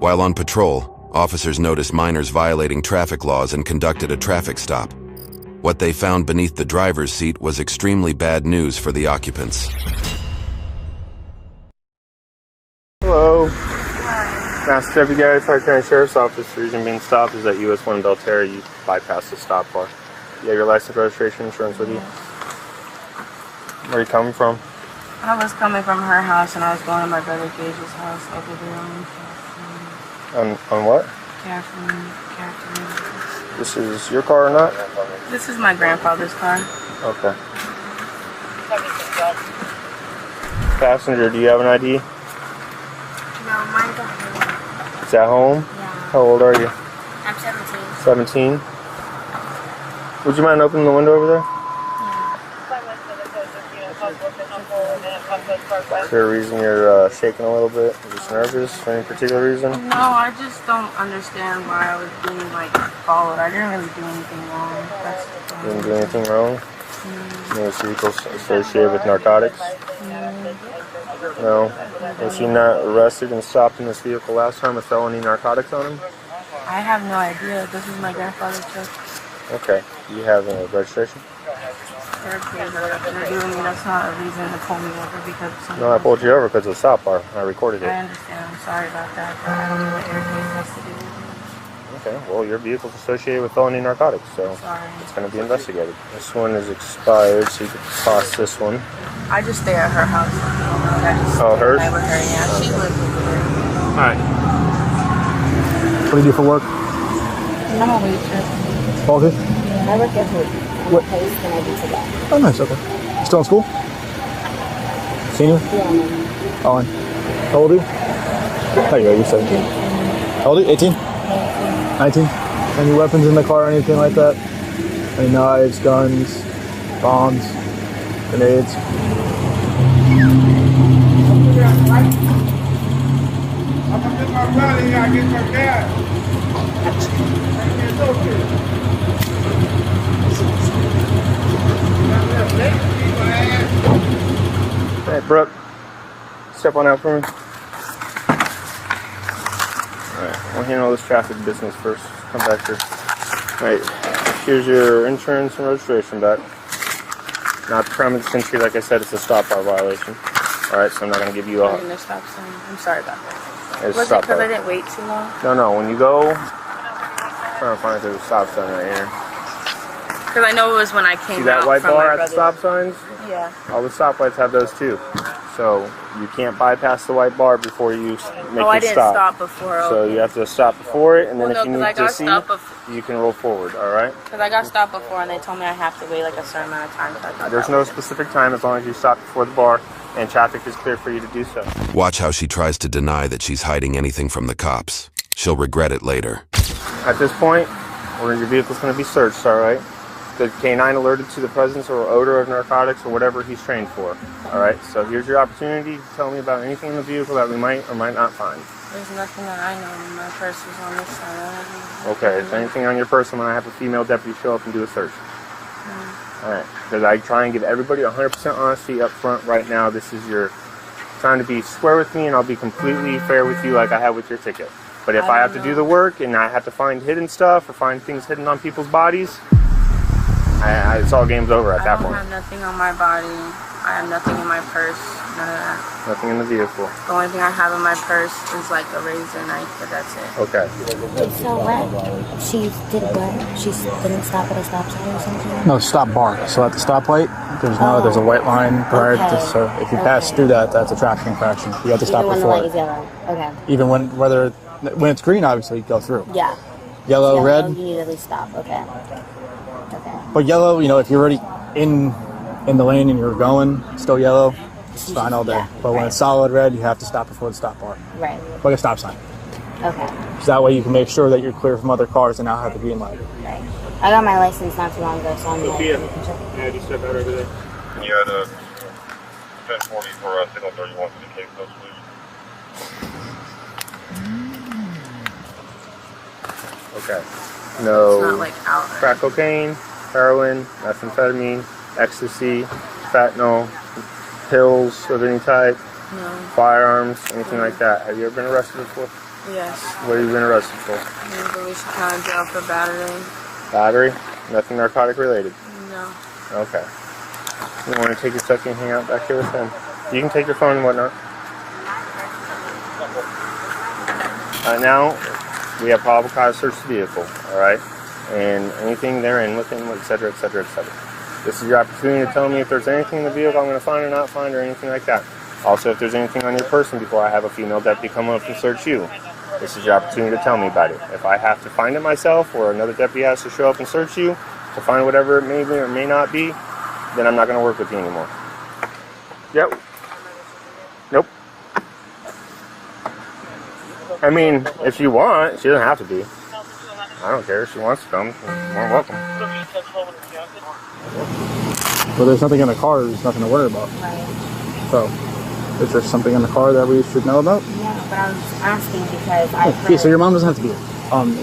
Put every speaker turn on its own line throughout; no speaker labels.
While on patrol, officers noticed minors violating traffic laws and conducted a traffic stop. What they found beneath the driver's seat was extremely bad news for the occupants.
Hello. Master Deputy Guy, Fire County Sheriff's Office. The reason being stopped is at US 1 Belterra. You bypassed the stop bar. You have your license, registration, insurance with you? Where are you coming from?
I was coming from her house and I was going to my brother Gage's house over there
On what?
Catherine.
This is your car or not?
This is my grandfather's car.
Okay. Passenger, do you have an ID?
No, mine's at home.
It's at home?
Yeah.
How old are you?
I'm 17.
17? Would you mind opening the window over there? Is there a reason you're shaking a little bit? Are you just nervous for any particular reason?
No, I just don't understand why I was being followed. I didn't really do anything wrong.
You didn't do anything wrong? No vehicles associated with narcotics? No. Was he not arrested and stopped in this vehicle last time with felony narcotics on him?
I have no idea. This is my grandfather's truck.
Okay. Do you have a registration?
They're doing me. That's not a reason to pull me over because of something.
No, I pulled you over because of the stop bar. I recorded it.
I understand. I'm sorry about that. But I don't know what aircase has to do with it.
Okay. Well, your vehicle's associated with felony narcotics, so
Sorry.
it's going to be investigated. This one is expired, so you can toss this one.
I just stay at her house.
Hers?
With her. Yeah, she lives with her.
All right.
What do you do for work?
I'm a waitress.
Quality?
I work at her.
What?
Place can I do today?
Oh, nice. Okay. Still in school? Senior?
Yeah.
Oh, how old are you? There you go. You're 17. How old are you? 18? 19? Any weapons in the car or anything like that? Any knives, guns, bombs, grenades?
I'm gonna get my brother here, I get my dad.
Hey, Brooke, step on out for me. Alright, we'll handle this traffic business first. Come back here. Alright, here's your insurance and registration back. Not the permit entry, like I said, it's a stop bar violation. Alright, so I'm not going to give you a...
Stop sign. I'm sorry about that.
Was
it because I didn't wait too long?
No, when you go... I'm trying to find if there's a stop sign right here.
Because I know it was when I came out.
See that white bar at the stop signs?
Yeah.
All the stoplights have those too. So you can't bypass the white bar before you make your stop.
I didn't stop before.
So you have to stop before it, and then if you need to see,
you
can roll forward, alright?
Because I got stopped before, and they told me I have to wait a certain amount of time.
There's no specific time as long as you stop before the bar, and traffic is clear for you to do so.
Watch how she tries to deny that she's hiding anything from the cops. She'll regret it later.
At this point, your vehicle's going to be searched, alright? The canine alerted to the presence or odor of narcotics or whatever he's trained for. Alright, so here's your opportunity to tell me about anything in the vehicle that we might or might not find.
There's nothing that I know. My purse is on this side.
Okay, is there anything on your person when I have a female deputy show up and do a search? Alright, because I try and give everybody 100% honesty up front right now. This is your time to be square with me, and I'll be completely fair with you like I have with your ticket. But if I have to do the work and I have to find hidden stuff or find things hidden on people's bodies, it's all game's over at that point.
I have nothing on my body. I have nothing in my purse. None of that.
Nothing in the vehicle.
The only thing I have in my purse is like a razor knife, but that's it.
Okay.
So what? She did what? She didn't stop at a stop sign or something?
No, stop bar. So at the stoplight, there's a white line prior to, so if you pass through that, that's a traffic infraction. You have to stop
Even
before.
when the light is yellow. Okay.
Even when it's green, obviously you go through.
Yeah.
Yellow, red.
You need to at least stop. Okay. Okay.
But yellow, if you're already in the lane and you're going, still yellow, it's fine all day.
Yeah,
but when it's solid red, you have to stop before the stop bar.
Right.
Like a stop sign.
Okay.
So that way you can make sure that you're clear from other cars and not have the green light.
Right. I got my license not too long ago, so I'm
Sophia. Yeah, just step out over there.
You had a 1040 for signal 31 to the case, those please.
Okay. No
It's not like out.
crack cocaine, heroin, methamphetamine, ecstasy, fentanyl, pills of any type,
No.
firearms, anything like that. Have you ever been arrested before?
Yes.
What have you been arrested for?
I'm in Volusia County Jail for battery.
Battery? Nothing narcotic related?
No.
Okay. You want to take a second and hang out back here with them? You can take your phone and whatnot. Now, we have probable cause to search the vehicle, alright? And anything therein with him, etc., etc., etc. This is your opportunity to tell me if there's anything in the vehicle I'm going to find or not find or anything like that. Also, if there's anything on your person before I have a female deputy come up and search you, this is your opportunity to tell me about it. If I have to find it myself or another deputy has to show up and search you to find whatever it may be or may not be, then I'm not going to work with you anymore. Yep. Nope. I mean, if she wants, she doesn't have to be. I don't care. If she wants to come, you're more welcome.
Well, there's nothing in the car. There's nothing to worry about.
Right.
So, is there something in the car that we should know about?
Yeah, but I was asking because I heard...
Okay, so your mom doesn't have to be here.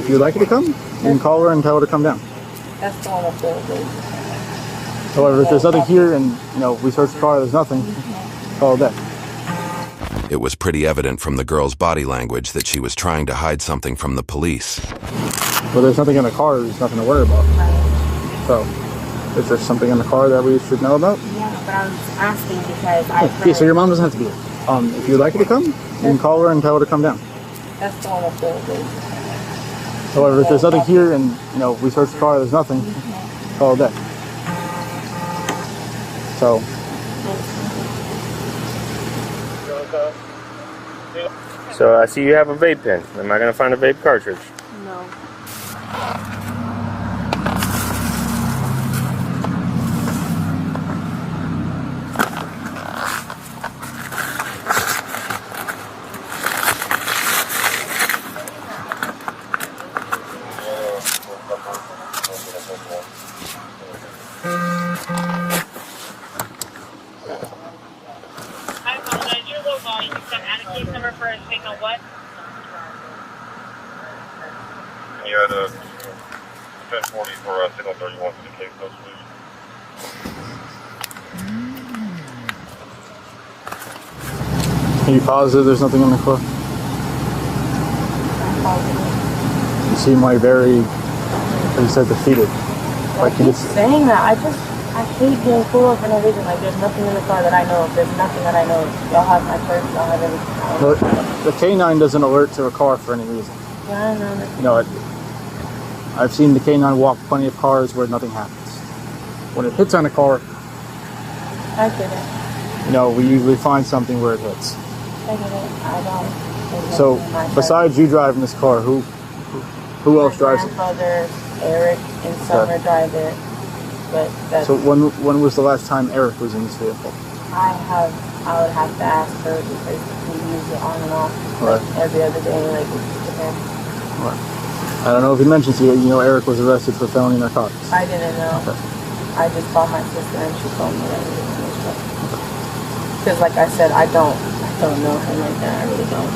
If you'd like her to come, you can call her and tell her to come down.
That's the one up there, baby.
However, if there's nothing here and, we search the car, there's nothing, call it that.
It was pretty evident from the girl's body language that she was trying to hide something from the police.
Well, there's nothing in the car. There's nothing to worry about.
Right.
So, is there something in the car that we should know about?
Yeah, but I was asking because I heard...
Okay, so your mom doesn't have to be here. If you'd like her to come, you can call her and tell her to come down.
That's the one up there, baby.
However, if there's nothing here and, we search the car, there's nothing, call it that. So...
So I see you have a vape pen. Am I going to find a vape cartridge?
No.
I apologize. You're low volume. You can add a case number for a signal what?
You had a 1040 for signal 31 to the case, those please.
Are you positive there's nothing in the car? You seem like very, like you said, defeated. Like you just
saying that. I hate being pulled up for no reason. Like, there's nothing in the car that I know of. There's nothing that I know of. Y'all have my purse. Y'all have everything.
Well, the K9 doesn't alert to a car for any reason.
Yeah, I know that.
I've seen the K9 walk plenty of cars where nothing happens. When it hits on a car,
I get it.
We usually find something where it hits.
I get it. I don't.
So, besides you driving this car, who else drives it?
My grandfather, Eric, and Summer drive it. But that's,
so when was the last time Eric was in this vehicle?
I would have to ask her because we use it on and off
Right.
every other day, like it's just him.
Right. I don't know if he mentions to you, Eric was arrested for felony narcotics.
I didn't know.
Okay.
I just called my sister and she told me that he was in this truck. Because like I said, I don't know him like that. I really don't.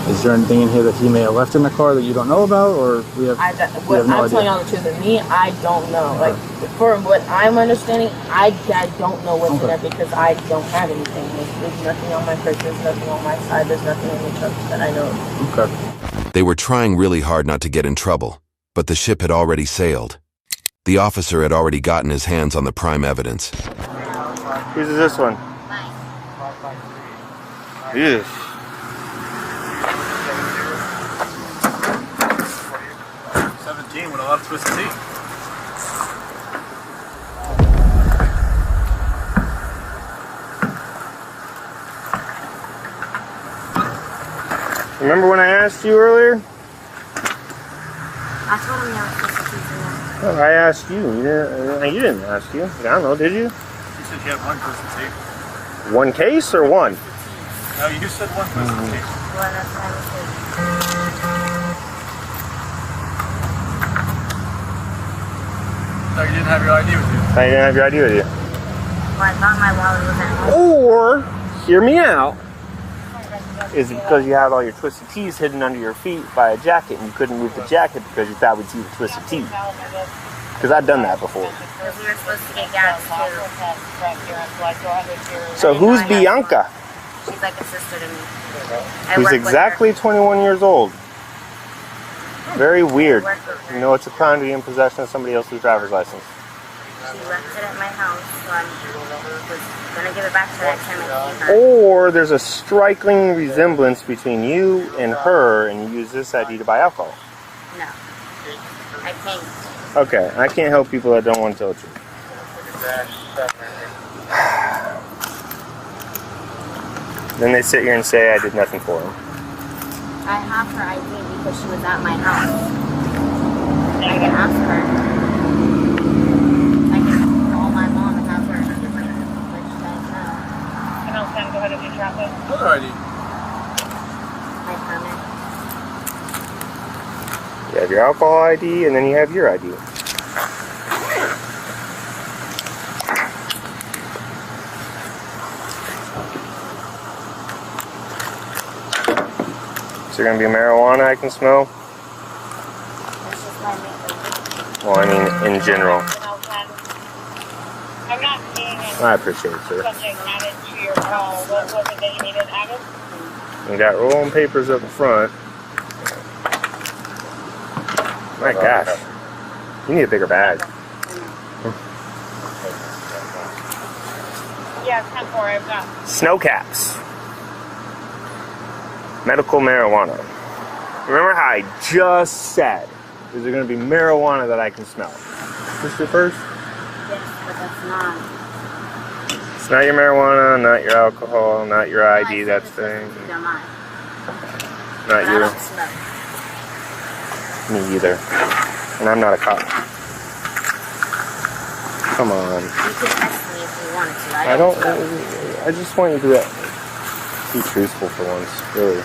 Is there anything in here that he may have left in the car that you don't know about, or we have no
I'm
idea?
telling y'all the truth. With me, I don't know. Like, for what I'm understanding, I don't know what's in there because I don't have anything. There's nothing on my purse. There's nothing on my side. There's nothing in the truck that I know of.
Okay.
They were trying really hard not to get in trouble, but the ship had already sailed. The officer had already gotten his hands on the prime evidence.
Whose is this one? Yes.
With a lot of twisted teeth.
Remember when I asked you earlier?
I told him you have twisted teeth.
Oh, I asked you. You didn't ask you. I don't know, did you?
You said you had one twisted teeth.
One case or one?
No, you said one twisted teeth.
Well, that's what I was saying.
No, you didn't have your ID with you.
I didn't have your ID with you.
Well, I thought my wallet was at home.
Or, hear me out, is it because you had all your twisted teeth hidden under your feet by a jacket and you couldn't move the jacket because you thought we'd see the twisted teeth? Because I've done that before.
Because we were supposed to get gas too.
So who's Bianca?
She's like a sister to me.
Who's exactly 21 years old. Very weird.
Work with her.
You know it's a crime to be in possession of somebody else's driver's license.
She left it at my house, so I was gonna give it back to her next time I see her.
Or there's a striking resemblance between you and her, and you use this ID to buy alcohol.
No. I can't.
Okay, I can't help people that don't want to tell the truth. Then they sit here and say I did nothing for them.
I have her ID because she was at my house. I can ask her. I can call my mom and have her let you guys know.
And I'll send go ahead and do traffic.
Other ID.
My permit.
You have your alcohol ID, and then you have your ID. Is there going to be marijuana I can smell?
That's just my makeup.
Well, I mean, in general.
I'm not seeing any
I appreciate it, sir.
subject added to your call. What was it that you needed added?
We got rolling papers up in front. My gosh. You need a bigger bag.
Yeah, 10-4, I've got.
Snow caps. Medical marijuana. Remember how I just said, is there going to be marijuana that I can smell? Is this your first?
Yes, but that's not.
It's not your marijuana, not your alcohol, not your ID, that's thing.
Don't mind.
Not
But I
you.
don't smoke.
Me either. And I'm not a cop. Come on.
You could text me if you wanted to.
I don't. I just want you to be truthful for once, really.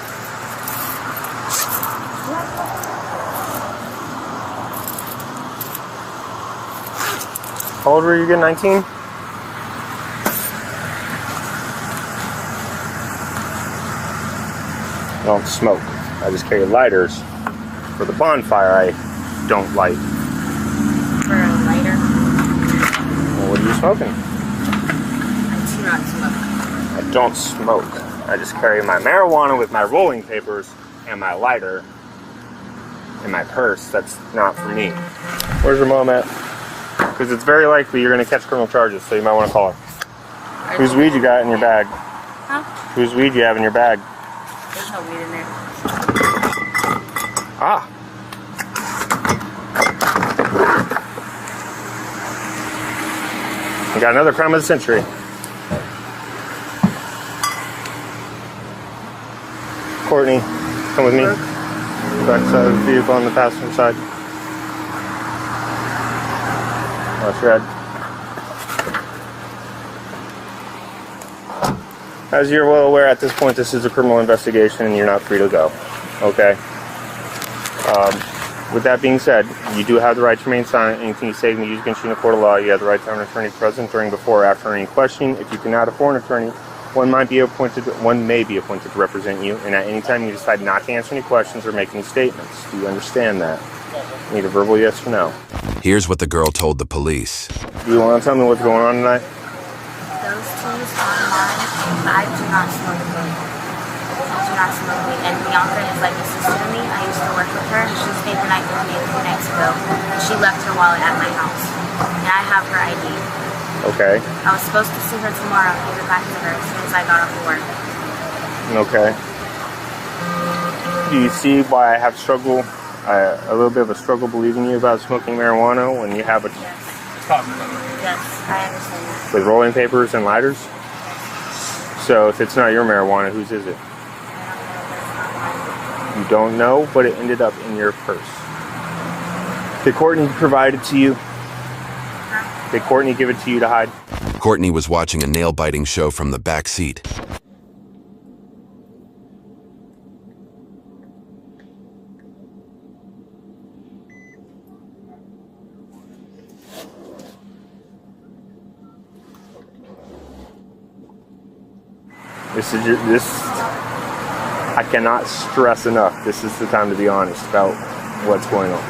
How old were you again? 19? I don't smoke. I just carry lighters for the bonfire I don't light.
For a lighter,
Well, what are you smoking?
I do not smoke.
I don't smoke. I just carry my marijuana with my rolling papers and my lighter in my purse. That's not for me. Where's your mom at? Because it's very likely you're going to catch criminal charges, so you might want to call her. Whose weed you got in your bag?
Huh?
Whose weed you have in your bag?
There's no weed in there.
Ah. We got another crime of the century. Courtney, come with me. Back side of the vehicle on the passenger side. That's red. As you're well aware, at this point, this is a criminal investigation and you're not free to go. Okay? With that being said, you do have the right to remain silent. Anything you say can be used against you in a court of law. You have the right to have an attorney present during, before, or after any questioning. If you cannot afford an attorney, one may be appointed to represent you, and at any time you decide not to answer any questions or make any statements. Do you understand that? Need a verbal yes or no?
Here's what the girl told the police.
Do you want to tell me what's going on tonight?
Those twos online, but I do not smoke weed. I do not smoke weed. And Bianca is like a sister to me. I used to work with her. She stayed the night with me a few nights ago. She left her wallet at my house. And I have her ID.
Okay.
I was supposed to see her tomorrow and give it back to her as soon as I got off of work.
Okay. Do you see why I have struggle, a little bit of a struggle believing you about smoking marijuana when you have a...
Yes. Yes, I understand that.
With rolling papers and lighters? So if it's not your marijuana, whose is it? You don't know, but it ended up in your purse. Did Courtney provide it to you? Did Courtney give it to you to hide?
Courtney was watching a nail-biting show from the back seat.
I cannot stress enough. This is the time to be honest about what's going on.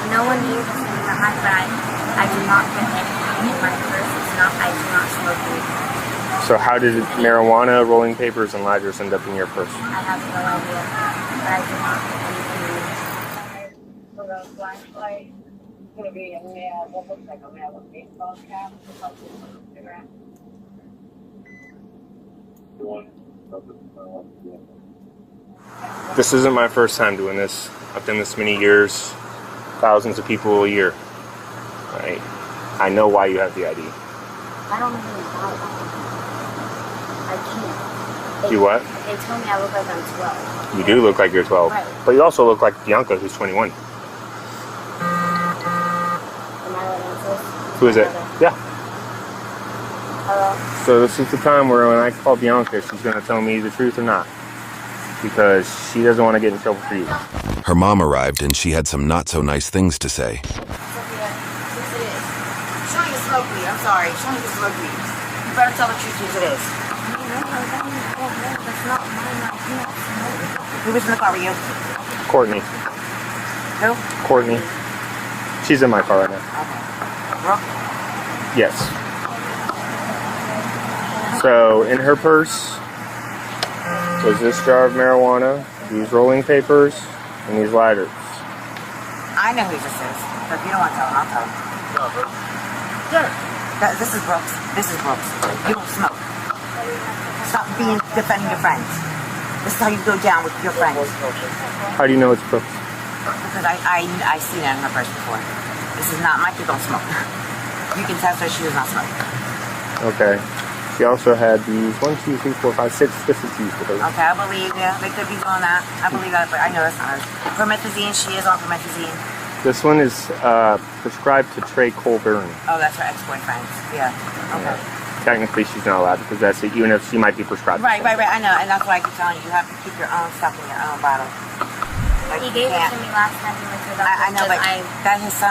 No one needs to be behind, but I do not put anything in my purse. It's not, I do not smoke weed.
So how did marijuana, rolling papers, and lighters end up in your purse?
I have no idea, but I do not put anything in it.
flashlight. It's going to be a male, what looks like a male with baseball cap.
This isn't my first time doing this. I've done this many years, thousands of people a year. Right? I know why you have the ID.
I don't even know. I can't.
You what?
They told me I look like I'm 12.
You do look like you're 12.
Right.
But you also look like Bianca, who's 21.
Am I letting this?
Who is it? Yeah.
Hello?
So this is the time where when I call Bianca, she's going to tell me the truth or not. Because she doesn't want to get in trouble for you.
Her mom arrived and she had some not-so-nice things to say.
Sophia, yes it is. Show me the smoke weed. I'm sorry. Show me the smoke weed. You better tell the truth, yes it is. That's not mine. I can't smoke. Who was in the car with you?
Courtney.
Who?
Courtney. She's in my car right now.
Okay. Brooke?
Yes. So in her purse was this jar of marijuana, these rolling papers, and these lighters.
I know who this is, but if you don't want to tell him, I'll tell him. Yeah. This is Brooks. This is Brooks. You don't smoke. Stop defending your friends. This is how you go down with your friends.
How do you know it's Brooks?
Because I seen it in her purse before. This is not my kid. Don't smoke. You can test her. She does not smoke.
Okay. She also had these 1, 2, 3, 4, 5, 6 twisted teas with her.
Okay, I believe you. They could be doing that. I believe that, but I know that's not hers. Promethazine, she is on promethazine.
This one is prescribed to Trey Colburn.
Oh, that's her ex-boyfriend. Yeah. Okay.
Technically, she's not allowed to possess it, even if she might be prescribed.
Right. I know, and that's why I keep telling you, you have to keep your own stuff in your own bottle. Like,
He gave it to me last time we went to the doctor.
I know, but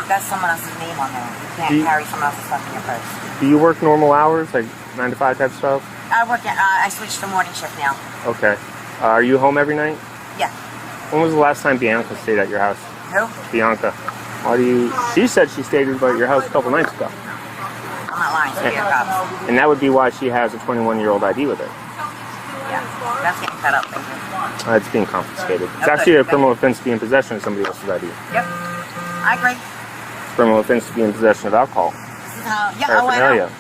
that's someone else's name on there. You can't carry someone else's stuff in your purse.
Do you work normal hours, like 9 to 5 type stuff?
I switched to morning shift now.
Okay. Are you home every night?
Yeah.
When was the last time Bianca stayed at your house?
Who?
Bianca. Why do you... She said she stayed at your house a couple nights ago.
I'm not lying. So you're cops.
And that would be why she has a 21-year-old ID with her.
Yeah. That's getting cut up. Thank you.
It's being confiscated. It's actually a criminal offense to be in possession of somebody else's ID.
Yep. I agree.
Criminal offense to be in possession of alcohol.
This is how... Yeah,
paraphernalia.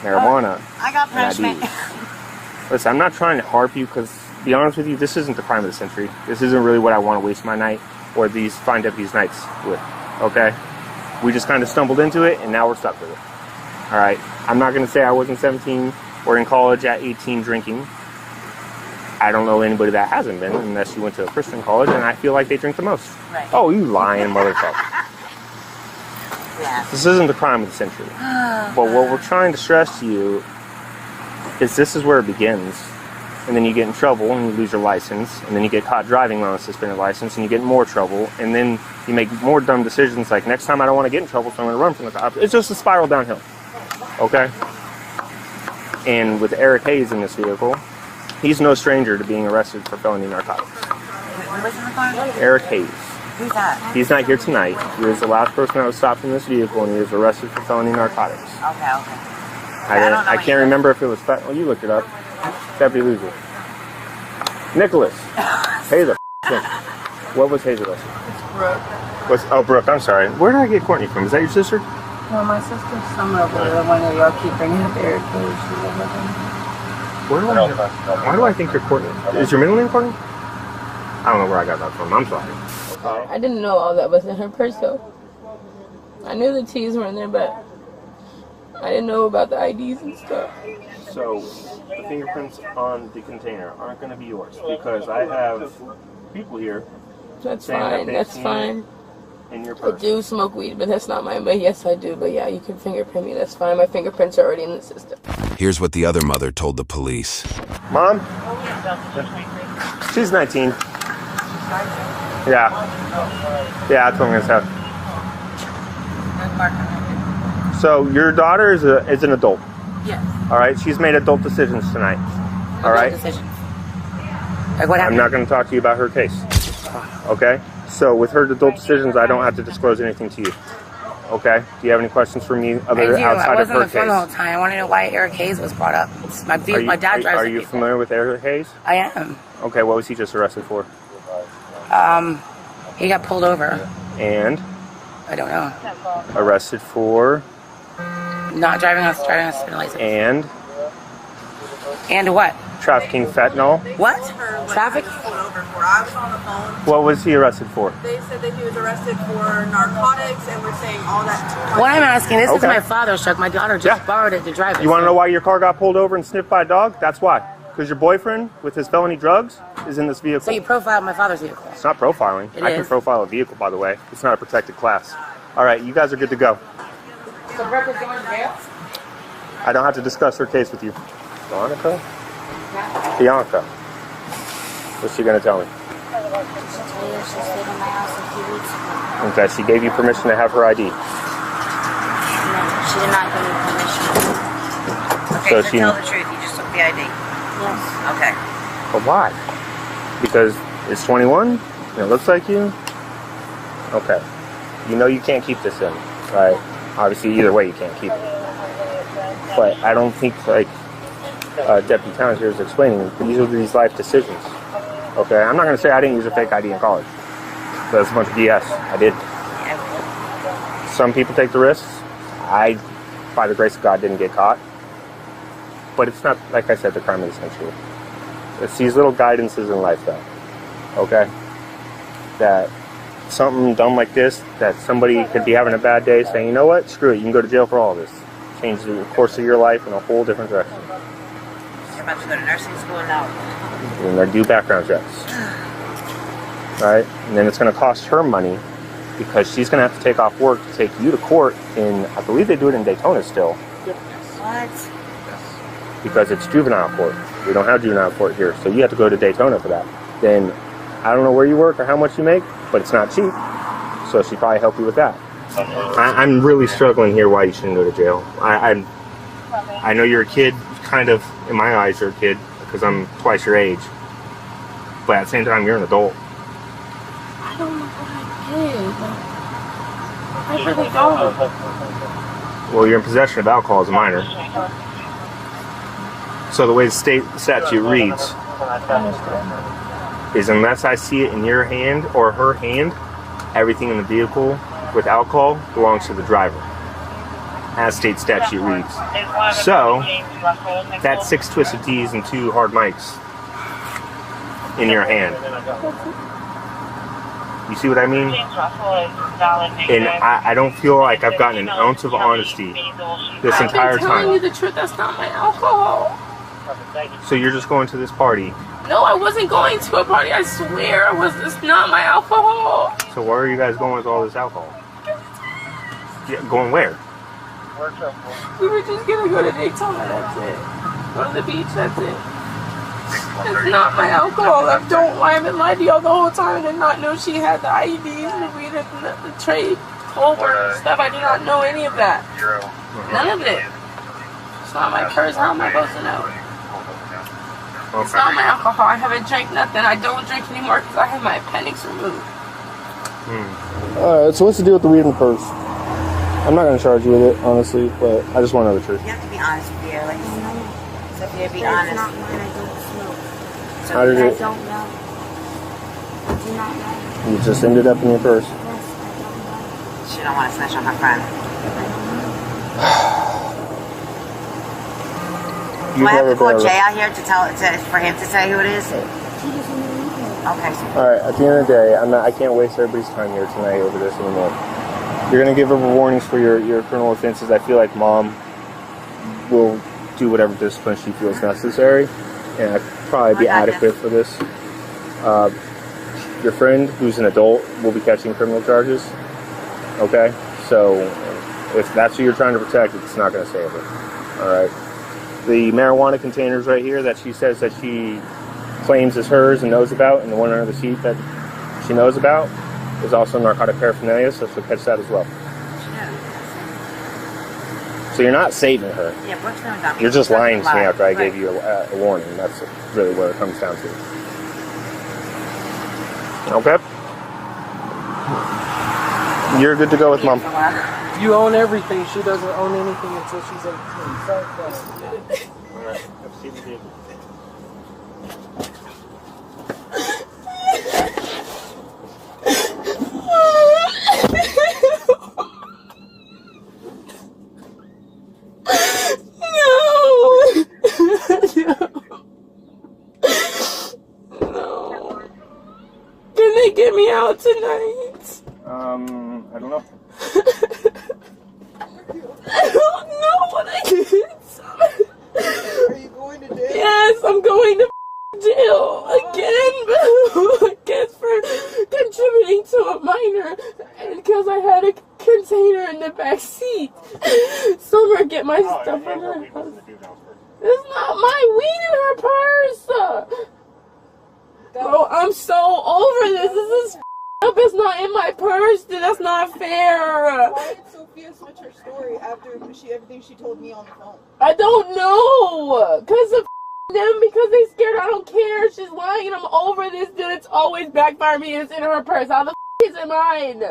Marijuana.
I got punishment.
Listen, I'm not trying to harp you because, to be honest with you, this isn't the crime of the century. This isn't really what I want to waste my night or these fine deputies' nights with. Okay? We just kind of stumbled into it and now we're stuck with it. Alright? I'm not going to say I wasn't 17 or in college at 18 drinking. I don't know anybody that hasn't been unless you went to a Christian college, and I feel like they drink the most.
Right.
Oh, you lying motherfucker.
Yeah.
This isn't the crime of the century. But what we're trying to stress to you is this is where it begins. And then you get in trouble and you lose your license. And then you get caught driving on a suspended license and you get in more trouble. And then you make more dumb decisions like, next time I don't want to get in trouble, so I'm going to run from the cops. It's just a spiral downhill. Okay? And with Eric Hayes in this vehicle, he's no stranger to being arrested for felony narcotics.
Who was in the car?
Eric Hayes.
Who's that?
He's not here tonight. He was the last person that was stopped in this vehicle, and he was arrested for felony narcotics.
Okay.
I can't remember if it was... Well, you looked it up. Deputy Loser. Nicholas. Hey, the thing. What was Hayes arrested?
It's Brooke.
Oh, Brooke, I'm sorry. Where did I get Courtney from? Is that your sister?
No, my sister's somewhere over there. The one that y'all keep bringing up Eric. She's over there.
Why do I think you're Courtney? Is your middle name Courtney? I don't know where I got that from. I'm sorry.
I didn't know all that was in her purse, though. I knew the T's were in there, but I didn't know about the IDs and stuff.
So, the fingerprints on the container aren't going to be yours because I have people here.
That's fine. That's fine.
In your purse.
I do smoke weed, but that's not mine. But yes, I do. But yeah, you can fingerprint me. That's fine. My fingerprints are already in the system.
Here's what the other mother told the police.
Mom? She's 19. Yeah. Yeah, that's what I'm going to say. So your daughter is an adult.
Yes.
All right. She's made adult decisions tonight. All right.
Decisions. Like what happened?
I'm not going to talk to you about her case. Okay. So with her adult decisions, I don't have to disclose anything to you. Okay. Do you have any questions for me outside of her case?
I wasn't on the phone the whole time. I want to know why Eric Hayes was brought up. My dad drives.
Are you familiar with Eric Hayes?
I am.
Okay. What was he just arrested for?
He got pulled over.
And?
I don't know.
Arrested for
Not driving on suspended license. And what?
Trafficking fentanyl.
What? Traffic?
I was on the phone.
What was he arrested for?
They said that he was arrested for narcotics, and we're saying all that.
What I'm asking, this is my father's truck. My daughter just borrowed it to drive it.
You want to know why your car got pulled over and sniffed by a dog? That's why. Because your boyfriend, with his felony drugs, is in this vehicle.
So you profiled my father's vehicle?
It's not profiling. I can profile a vehicle, by the way. It's not a protected class. All right, you guys are good to go.
So Rebecca's going to jail?
I don't have to discuss her case with you. Monica? Bianca. What's she going to tell me? Okay, she gave you permission to have her ID.
No, she did not give me permission.
Okay,
So
so tell the truth. You just took the ID.
Yes.
Okay.
But why? Because it's 21 and it looks like you? Okay. You know you can't keep this in, right? Obviously, either way you can't keep it. But I don't think, like Deputy Towns here is explaining, these are these life decisions. Okay? I'm not going to say I didn't use a fake ID in college. That's a bunch of BS. I did. Some people take the risks. I, by the grace of God, didn't get caught. But it's not, like I said, the crime of the century. It's these little guidances in life, though. Okay? That something dumb like this, that somebody could be having a bad day saying, you know what, screw it, you can go to jail for all of this. Change the course of your life in a whole different direction.
You're about to go to nursing school now.
And they do background checks. Right? And then it's going to cost her money because she's going to have to take off work to take you to court in, I believe they do it in Daytona still.
What?
Because it's juvenile court. We don't have juvenile court here, so you have to go to Daytona for that. Then, I don't know where you work or how much you make, but it's not cheap. So she'd probably help you with that. I'm really struggling here why you shouldn't go to jail. I know you're a kid, kind of, in my eyes you're a kid, because I'm twice your age. But at the same time, you're an adult.
I don't know what I did. I really don't.
Well, you're in possession of alcohol as a minor. So the way the state statute reads is unless I see it in your hand or her hand, everything in the vehicle with alcohol belongs to the driver, as state statute reads. So, that's 6 twisted teas and 2 hard mics in your hand. You see what I mean? And I don't feel like I've gotten an ounce of honesty this entire time.
I'm telling you the truth, that's not my alcohol.
So you're just going to this party?
No, I wasn't going to a party, I swear. It's not my alcohol.
So where are you guys going with all this alcohol? Yeah, going where?
We were just gonna go to Daytona, that's it. Go to the beach, that's it. It's not my alcohol. I haven't lied to y'all the whole time and did not know she had the IEDs, the weed, the trade, Colbert stuff. I did not know any of that. None of it. It's not my purse. How am I supposed to know?
Okay.
It's not my alcohol. I haven't drank nothing. I don't drink anymore because I have my appendix removed.
Alright, so what's the deal with the weed in the purse? I'm not going to charge you with it, honestly, but I just want to know the truth.
You have to be honest with you. Like, Sophia, be honest.
It's not mine. I don't smoke.
How did
I
it?
don't know. I do not know.
You just ended up in your purse.
Yes, I don't know.
She don't want to snitch on her friend. Do I have to call Jay out here for him to say who it is? Okay.
Alright, at the end of the day, I can't waste everybody's time here tonight over this anymore. You're going to give her warnings for your criminal offenses. I feel like Mom will do whatever discipline she feels necessary, and I'd probably be adequate for this. Your friend, who's an adult, will be catching criminal charges. Okay? So, if that's who you're trying to protect, it's not going to save her. Alright? The marijuana containers right here that she says that she claims is hers and knows about, and the one under the seat that she knows about is also narcotic paraphernalia, so she'll catch that as well. So you're not saving her.
Yeah, Brooks never got me.
You're just lying to me after I gave you a warning. That's really what it comes down to. Okay? You're good to go with Mom.
You own everything. She doesn't own anything until she's 18. Sorry,
Alright, have a seat in the vehicle.
tonight?
I don't know.
I don't know what I did.
Are you going to jail?
Yes, I'm going to jail again. I guess for contributing to a minor because I had a container in the back seat. Summer, get my stuff from her house. It's not my weed in her purse. Bro, I'm so over this. This is up. It's not in my purse. That's not fair.
Why did Sophia switch her story after everything she told me on the phone?
I don't know. Because of them, because they scared. I don't care. She's lying and I'm over this, dude. It's always backfired me. It's in her purse. How the is it mine?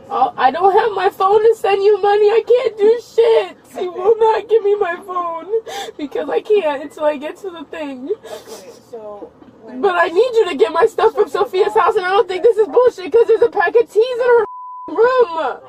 Oh, I don't have my phone to send you money. I can't do shit. She will not give me my phone because I can't until I get to the thing.
Okay, so...
But I need you to get my stuff from Sophia's house, and I don't think this is bullshit because there's a pack of teas in her room.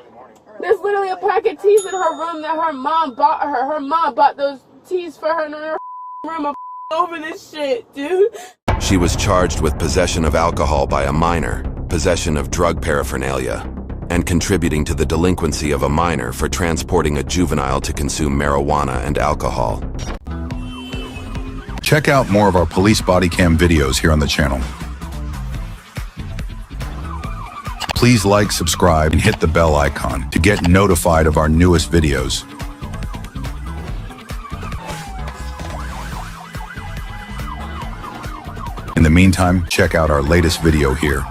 There's literally a pack of teas in her room that her mom bought her. Her mom bought those teas for her in her room. I'm over this shit, dude.
She was charged with possession of alcohol by a minor, possession of drug paraphernalia, and contributing to the delinquency of a minor for transporting a juvenile to consume marijuana and alcohol.
Check out more of our police body cam videos here on the channel. Please like, subscribe, and hit the bell icon to get notified of our newest videos. In the meantime, check out our latest video here.